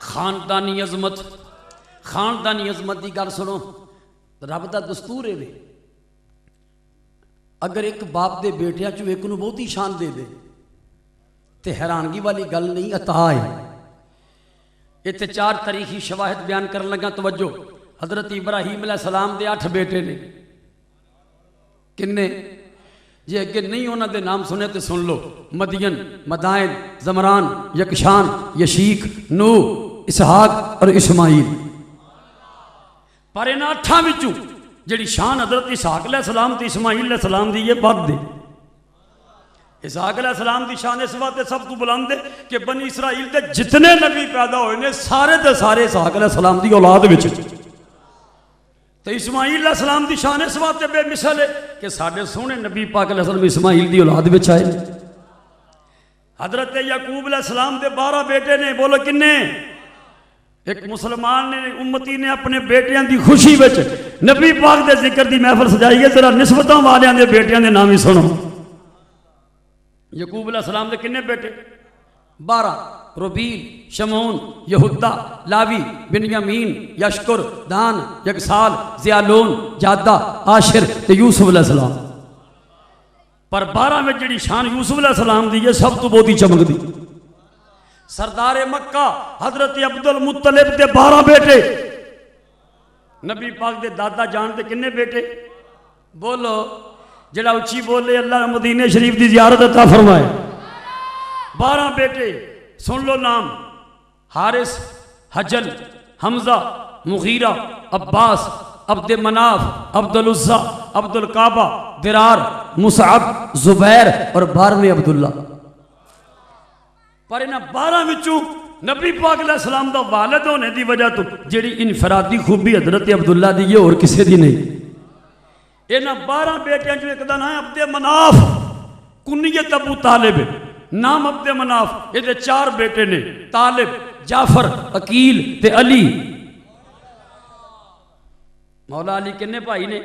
खानदानी अजमत, खानदानी अजमत की गल सुनो। रब का दस्तूर है वे, अगर एक बाप के बेटिया चो एक नूं बहुती शान दे दे तो हैरानगी वाली गल नहीं, अता है। इतने 4 तारीखी शवाहिद बयान कर लगा, तवज्जो। हजरत इब्राहीम अलैहिस्सलाम के 8 बेटे ने, किन्ने? जे अगे नहीं उन्होंने नाम सुने तो सुन लो। मदियन, मदायन, जमरान, यकशान, यशीक, नूह, इसहाक और इस्माइल। पर इन 8 विचों जिहड़ी शान हजरत इसहाक अलैहिस्सलाम ते इस्माइल अलैहिस्सलाम दी ये बद है। इसहाक अलैहिस्सलाम दी शान इस बात सब तो बुलंद है कि बनी इसराइल के जितने नबी पैदा हुए ने सारे के सारे इसहाक अलैहिस्सलाम दी औलाद विच। तो इस्माइल अलैहिस्सलाम दी शान इस बात बेमिसाल है कि साडे सोहने नबी पाक अलैहिस्सलाम इस्माइल दी औलाद विच आए। हजरत याकूब अलैहिस्सलाम दे 12 बेटे ने, बोलो किन्ने? एक मुसलमान ने, उम्मती ने अपने बेटियां की खुशी में नबी पाक के जिक्र की महफिल सजाई है। जरा निस्बतों वालियां दे बेटियां दे नाम ही सुनो। याकूब अलैहिस्सलाम दे किन्ने बेटे? 12। रुबील, शमून, यहूदा, लावी, बिन्यामीन, यशकुर, दान, यकसाल, ज़ियालून, जादा, आशिर ते यूसुफ अलैहिस्सलाम। पर 12 में जिहड़ी शान यूसुफ अलैहिस्सलाम दी है सब तो बहुती चमकदी। सरदार मक्का हजरत अब्दुल मुत्तलिब के 12 बेटे। नबी पाक के दादा जानते किन्ने बेटे? बोलो, जड़ा उच्ची बोले अल्लाह मदीने शरीफ की जियारत अता फरमाए। 12 बेटे, सुन लो नाम। हारिस, हजल, हमजा, मुगीरा, अब्बास, अब्दे मनाफ, अब्दुल उज़्ज़ा, अब्दुल काबा, दिरार, मुसअब, जुबैर और 12वें अब्दुल्ला। पर इन्हां 12 विचों नबी पाक अलैहिस्सलाम दा वालिद होने की वजह तो जिहड़ी इनफरादी खूबी हजरत अब्दुल्ला दी है और किसी दी नहीं। इन्हां 12 बेटियां चों एक दा नाम अब्दे मनाफ, कुनियत अबू तालिब, नाम अब्दे मनाफ। ये 4 बेटे ने, तालिब, जाफर, अकील ते अली। मौला अली किन्ने भाई ने?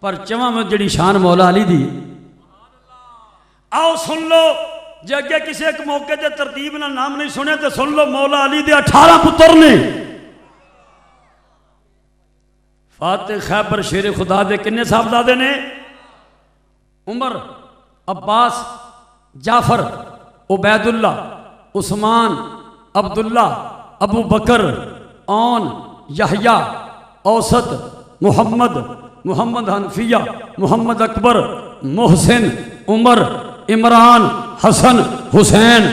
पर 4 में जिहड़ी शान मौला अली दी। आओ सुन लो, जे अगे किसी एक मौके से तरतीब ना नाम नहीं सुने तो सुन लो। मौला अली दे 18 पुत्र ने। फातिह खैबर शेर खुदा दे किन्ने साहबजादे ने? उमर, अब्बास, जाफर, उबैदुल्ला, उस्मान, अब्दुल्ला, अबू बकर, औन, यहया, औसत, मुहम्मद, मुहम्मद हनफिया, मुहम्मद अकबर, मोहसिन, उमर, इमरान, हसन, हुसैन।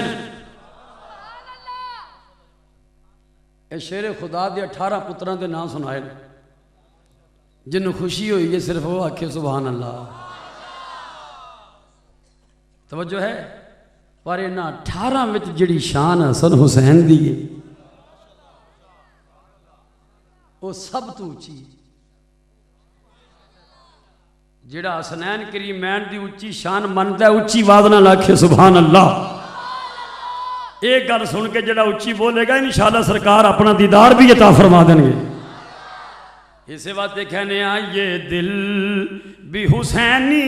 शेर खुदा के 18 पुत्रां के नाम सुनाए। जिन्हों खुशी हुई है सिर्फ वो आखे सुभान अल्लाह। तवज्जो है। पर इन्हां 18 में जिहड़ी शान हसन हुसैन दी है वो सब तो उची। जिहड़ा हसनैन करीमैन दी उच्ची शान मनदा उच्ची आवाज़ नाल आखे सुभान अल्लाह। एक गल सुन के जिहड़ा उच्ची बोलेगा इंशाअल्लाह सरकार अपना दीदार भी अता फरमा देंगे। इसे बात कहने ये दिल भी हुसैनी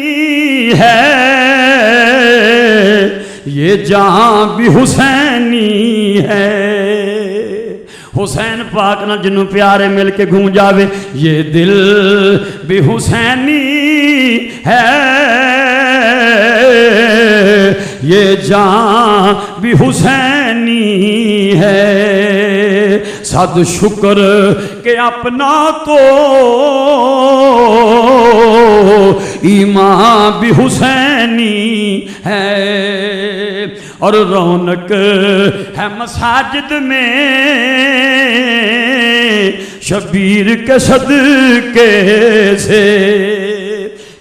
है, ये जहां भी हुसैनी है। हुसैन पाक ना जिन्हों प्यारे मिल के घूम जावे, ये दिल भी हुसैनी है, ये जान भी हुसैनी है। सद शुक्र के अपना तो ईमान भी हुसैनी है। और रौनक है मसाजिद में शबीर के सदके से,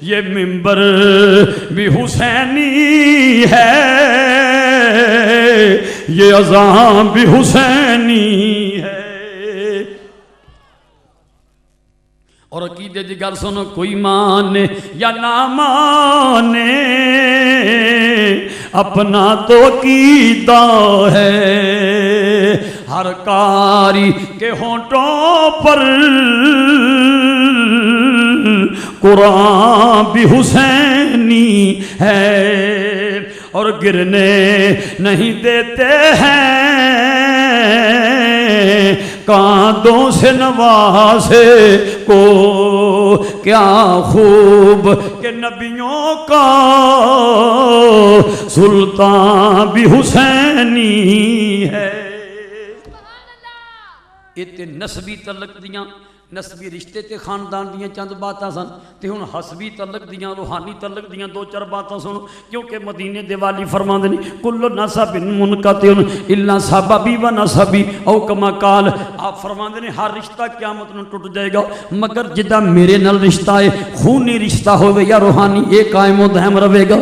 ये मिंबर भी हुसैनी है, ये अज़ान भी हुसैनी है। और अकीदे की गल सुनो, कोई माने या ना माने अपना तो कीदा है। हर कारी के होंठों पर कुरान भी हुसैनी है। और गिरने नहीं देते हैं कांदों से नवासे को क्या खूब के नबियों का सुल्तान भी हुसैनी है। इतने नस्बी तलक दियाँ नस्बी रिश्ते ते खानदान दियाँ चंद बातां सन ते हुण हसबी तलक दियाँ रूहानी तलक दियाँ दो चार बातां सुनो, क्योंकि मदीने दे वाली फरमांदे ने कुल्लु नसबिन मुनक़तिउन इल्ला सबबी व नसबी औ कमा काल। आप फरमांदे ने हर रिश्ता क़यामत नूं टुट जाएगा मगर जिदा मेरे नाल रिश्ता है खूनी रिश्ता होवे या रूहानी ये कायम व दायम रहेगा।